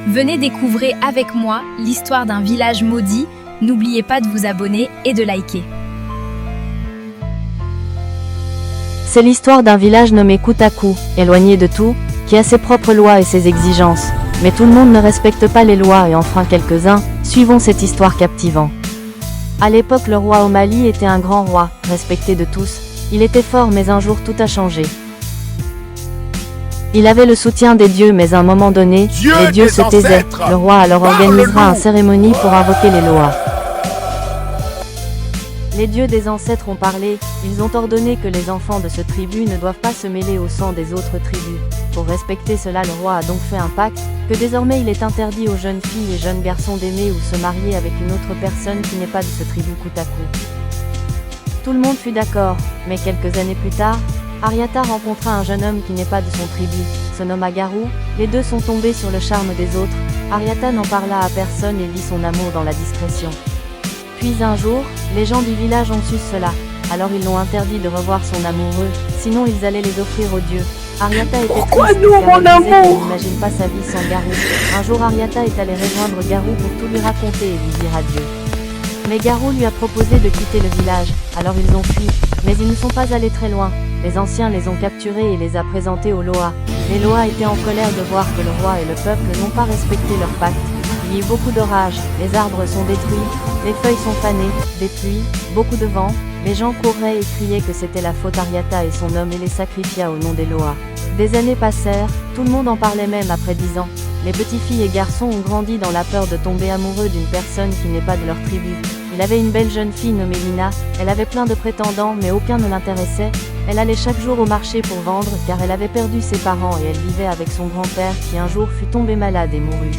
Venez découvrir avec moi l'histoire d'un village maudit. N'oubliez pas de vous abonner et de liker. C'est l'histoire d'un village nommé Koutakou, éloigné de tout, qui a ses propres lois et ses exigences. Mais tout le monde ne respecte pas les lois et enfreint quelques-uns. Suivons cette histoire captivante. À l'époque, le roi au Mali était un grand roi, respecté de tous. Il était fort, mais un jour tout a changé. Il avait le soutien des dieux, mais à un moment donné, les dieux se taisaient. Le roi alors organisera une cérémonie pour invoquer les lois. Les dieux des ancêtres ont parlé, ils ont ordonné que les enfants de ce tribu ne doivent pas se mêler au sang des autres tribus. Pour respecter cela, le roi a donc fait un pacte, que désormais il est interdit aux jeunes filles et jeunes garçons d'aimer ou se marier avec une autre personne qui n'est pas de ce tribu Koutakou. Tout le monde fut d'accord, mais quelques années plus tard, Ariata rencontra un jeune homme qui n'est pas de son tribu, se nomma Garou. Les deux sont tombés sur le charme des autres. Ariata n'en parla à personne et vit son amour dans la discrétion. Puis un jour, les gens du village ont su cela, alors ils l'ont interdit de revoir son amoureux, sinon ils allaient les offrir aux dieux. Ariata était triste, car elle disait qu'elle n'imagine pas sa vie sans Garou. Un jour, Ariata est allée rejoindre Garou pour tout lui raconter et lui dire adieu. Mais Garou lui a proposé de quitter le village, alors ils ont fui, mais ils ne sont pas allés très loin. Les anciens les ont capturés et les a présentés aux Loa. Les Loa étaient en colère de voir que le roi et le peuple n'ont pas respecté leur pacte. Il y a eu beaucoup d'orages, les arbres sont détruits, les feuilles sont fanées, des pluies, beaucoup de vent. Les gens couraient et criaient que c'était la faute d'Ariata et son homme et les sacrifia au nom des Loa. Des années passèrent, tout le monde en parlait même après 10 ans. Les petites filles et garçons ont grandi dans la peur de tomber amoureux d'une personne qui n'est pas de leur tribu. Il avait une belle jeune fille nommée Lina, elle avait plein de prétendants mais aucun ne l'intéressait. Elle allait chaque jour au marché pour vendre car elle avait perdu ses parents et elle vivait avec son grand-père qui un jour fut tombé malade et mourut.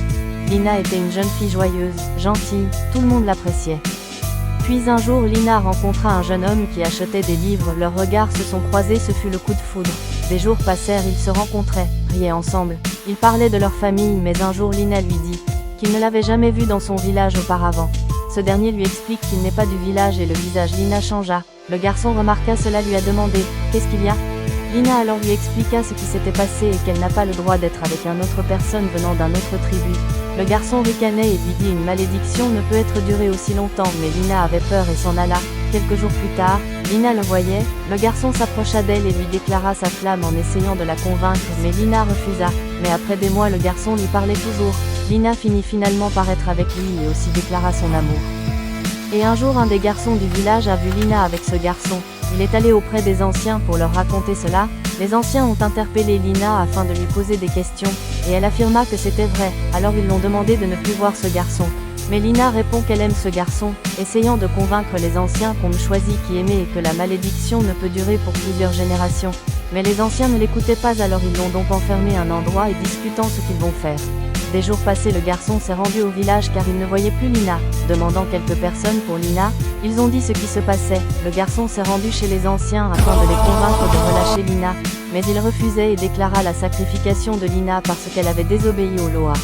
Lina était une jeune fille joyeuse, gentille, tout le monde l'appréciait. Puis un jour, Lina rencontra un jeune homme qui achetait des livres, leurs regards se sont croisés, ce fut le coup de foudre. Des jours passèrent, ils se rencontraient, riaient ensemble. Ils parlaient de leur famille, mais un jour Lina lui dit qu'il ne l'avait jamais vu dans son village auparavant. Ce dernier lui explique qu'il n'est pas du village et le visage Lina changea. Le garçon remarqua cela, lui a demandé « Qu'est-ce qu'il y a ?» Lina alors lui expliqua ce qui s'était passé et qu'elle n'a pas le droit d'être avec une autre personne venant d'un autre tribu. Le garçon ricanait et lui dit « Une malédiction ne peut être durée aussi longtemps », mais Lina avait peur et s'en alla. Quelques jours plus tard, Lina le voyait, le garçon s'approcha d'elle et lui déclara sa flamme en essayant de la convaincre, mais Lina refusa. Mais après des mois, le garçon lui parlait toujours. Lina finit finalement par être avec lui et aussi déclara son amour. Et un jour, un des garçons du village a vu Lina avec ce garçon. Il est allé auprès des anciens pour leur raconter cela. Les anciens ont interpellé Lina afin de lui poser des questions, et elle affirma que c'était vrai, alors ils l'ont demandé de ne plus voir ce garçon. Mais Lina répond qu'elle aime ce garçon, essayant de convaincre les anciens qu'on ne choisit qui aimer et que la malédiction ne peut durer pour plusieurs générations. Mais les anciens ne l'écoutaient pas, alors ils l'ont donc enfermé à un endroit et discutant ce qu'ils vont faire. Des jours passés, le garçon s'est rendu au village car il ne voyait plus Lina. Demandant quelques personnes pour Lina, ils ont dit ce qui se passait. Le garçon s'est rendu chez les anciens afin de les convaincre de relâcher Lina, mais il refusait et déclara la sacrification de Lina parce qu'elle avait désobéi aux lois.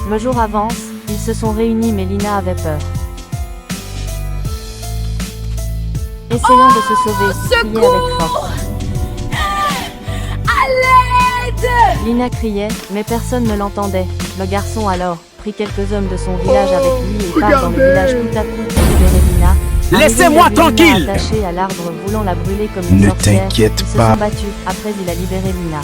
Le jour avance, ils se sont réunis mais Lina avait peur. Essayant de se sauver, criait avec force. Lina criait, mais personne ne l'entendait. Le garçon alors prit quelques hommes de son village avec lui et part dans le village Koutakou pour libérer Lina. Laissez-moi tranquille! Attaché à l'arbre voulant la brûler comme une sorcière, t'inquiète ils se pas. sont battus. Après, il a libéré Lina.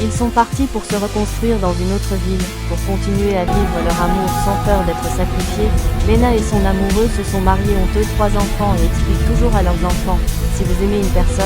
Ils sont partis pour se reconstruire dans une autre ville, pour continuer à vivre leur amour sans peur d'être sacrifiés. Lena et son amoureux se sont mariés, ont eux 3 enfants et expliquent toujours à leurs enfants, si vous aimez une personne,